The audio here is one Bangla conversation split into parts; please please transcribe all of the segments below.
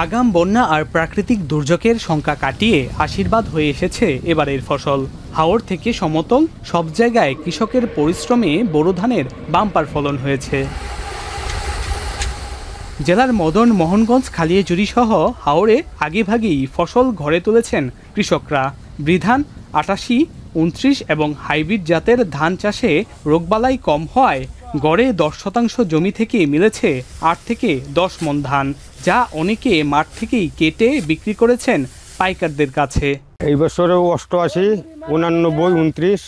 আগাম বন্যা আর প্রাকৃতিক দুর্যোগের শঙ্কা কাটিয়ে আশীর্বাদ হয়ে এসেছে এবারের ফসল। হাওর থেকে সমতল সব জায়গায় কৃষকের পরিশ্রমে বোরো ধানের বাম্পার ফলন হয়েছে। জেলার মদন মোহনগঞ্জ খালিয়াজুড়ি সহ হাওরে আগেভাগেই ফসল ঘরে তুলেছেন কৃষকরা। বৃধান ৮৮, ২৯ এবং হাইব্রিড জাতের ধান চাষে রোগবালাই কম হওয়ায় গড়ে ১০% জমি থেকে মিলেছে ৮ থেকে ১০ মণ ধান, যা অনেকে মাঠ থেকেই কেটে বিক্রি করেছেন পাইকারদের কাছে। এই বছরে ৮৮, ৮৯, ২৯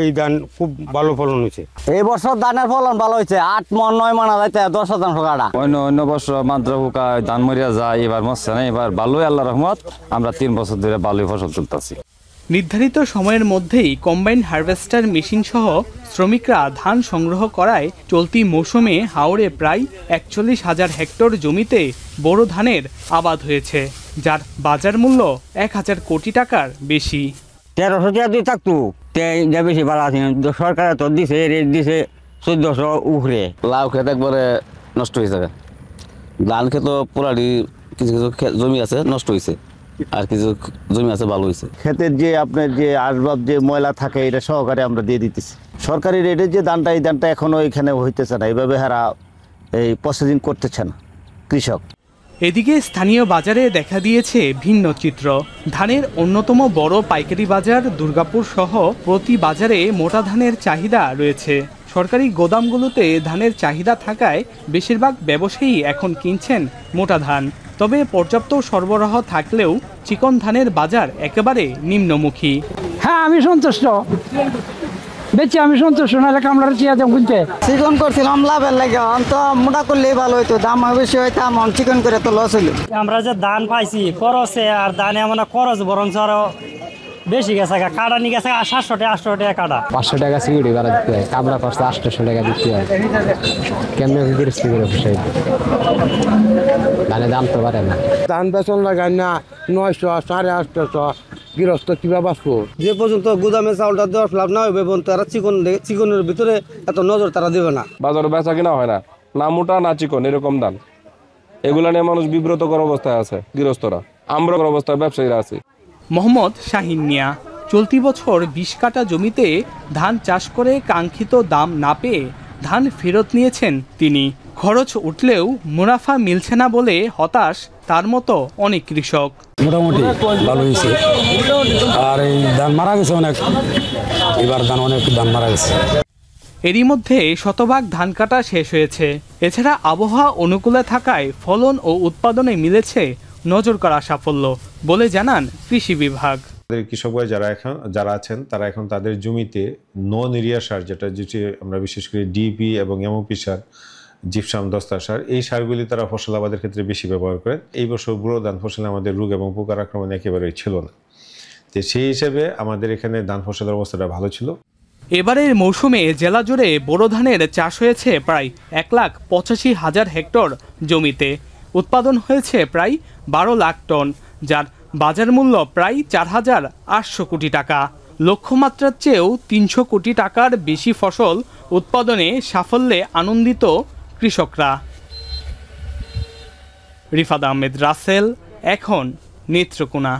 এই ধান খুব ভালো ফলন হয়েছে। এই বছর ধানের ফলন ভালো হয়েছে, ৮ মণ ৯ মণ হইতে ১০% কাটা। অন্য বছর মাত্র ধান মরিয়া যায়, এবার মরছে না, এবার ভালোই আল্লাহর রহমত। আমরা ৩ বছর ধরে ভালোই ফসল তুলতেছি। নির্ধারিত সময়ের মধ্যেই কম্বাইন হারভেস্টার মেশিন সহ শ্রমিকরা ধান সংগ্রহ করায় চলতি মৌসুমে হাওরে প্রায় ৪১,০০০ হেক্টর জমিতে বোরো ধানের আবাদ হয়েছে, যার বাজার মূল্য ১,০০০ কোটি টাকার বেশি। ১৩০০ টাকা দিয়ে থাকতো, বেশি ভালো আছে। সরকার তো দিছে, রেট দিছে ১৪০০ উপরে। লাউ ক্ষেত একবারে নষ্ট হয়েছে, ধান ক্ষেত পুরাটি কিছু কিছু জমি আছে নষ্ট হয়েছে, আর কিছু জমি আছে ভালো হয়েছে। ক্ষেতের যে আপনার যে আসবাব যে ময়লা থাকে এটা সহকারে আমরা দিয়ে দিতেছি। সরকারি রেটের যে ধানটা, এই ধানটা এখনো এখানে হইতেছে না, এইভাবে হারা এই প্রসেসিং করতেছে না কৃষক। এদিকে স্থানীয় বাজারে দেখা দিয়েছে ভিন্ন চিত্র। ধানের অন্যতম বড় পাইকারি বাজার দুর্গাপুর সহ প্রতি বাজারে মোটা ধানের চাহিদা রয়েছে। সরকারি গোদামগুলোতে ধানের চাহিদা থাকায় বেশিরভাগ ব্যবসায়ী এখন কিনছেন মোটা ধান। তবে পর্যাপ্ত সরবরাহ থাকলেও চিকন ধানের বাজার একেবারে নিম্নমুখী। হ্যাঁ, আমি সন্তুষ্ট, বেশি আমি সন্তুষ্ট, নাহলে কামলার চেয়ে দাম কিনতে। চিকন করছিলাম লাভের লাগে, তো মোটা করলেই ভালো হইতো, দাম বেশি হইতাম, চিকন করে তো লস হইল। আমরা যে ধান পাইছি খরচে, আর ধানে এমন খরচ বরঞ্চ আরো বেশি গেছে। কাটা নিয়ে গেছে ৭০০ টাকা, ৮০০ টাকা কাটা। ৫০০ টাকা সিকিউরিটি ভাড়া দিতে হয়, কামড়া খরচ ৮০০ টাকা দিতে হয়। কেমন গৃহস্থী করে বসে ধানের দাম তো বাড়ে না। ধান বেতন লাগায় না ৯০০, ৮৫০, গৃহস্থ কিভাবে বাঁচবো? যে পর্যন্ত গুদামে চাউলটা দেওয়ার লাভ না হবে, তারা চিকনের ভিতরে এত নজর তারা দেবে না। বাজারে বেচা কিনা হয় না মোটা না চিকন, এরকম ধান। এগুলা নিয়ে মানুষ বিব্রতকর অবস্থায় আছে, গৃহস্থরা, আমরা অবস্থায় ব্যবসায়ীরা আছে। মোহাম্মদ শাহিন মিয়া চলতি বছর ২০ কাঠা জমিতে ধান চাষ করে কাঙ্ক্ষিত দাম না পেয়ে ধান ফেরত নিয়েছেন তিনি। খরচ উঠলেও মুনাফা মিলছে না বলে হতাশ তার মতো অনেক কৃষক। মোটামুটি ভালো হয়েছে, আর এই ধান মারা গেছে অনেক, এবার অনেক ধান মারা গেছে। এরই মধ্যে শতভাগ ধান কাটা শেষ হয়েছে। এছাড়া আবহাওয়া অনুকূলে থাকায় ফলন ও উৎপাদনে মিলেছে নজর করা সাফল্য বলে জানান কৃষি বিভাগ। কৃষক ভাই যারা আছেন তারা এখন তাদের জমিতে নন এরিয়া সার, যেটা আমরা বিশেষ করে ডিপি এবং এমওপি সার, জিপসাম, দস্তা সার, এই সারগুলি তারা ফসল আবাদের ক্ষেত্রে বেশি ব্যবহার করেন। এই বছর বোরো ধান ফসলে আমাদের রোগ এবং পোকার আক্রমণ একেবারেই ছিল না, তো সেই হিসেবে আমাদের এখানে ধান ফসলের অবস্থাটা ভালো ছিল। এবারের মৌসুমে জেলা জুড়ে বোরো ধানের চাষ হয়েছে প্রায় ১,৮৫,০০০ হেক্টর জমিতে। উৎপাদন হয়েছে প্রায় ১২ লাখ টন, যার বাজার মূল্য প্রায় ৪,৮০০ কোটি টাকা। লক্ষ্যমাত্রার চেয়েও ৩০০ কোটি টাকার বেশি ফসল উৎপাদনে সাফল্যে আনন্দিত কৃষকরা। রিফাত আহমেদ রাসেল, এখন নেত্রকোনা।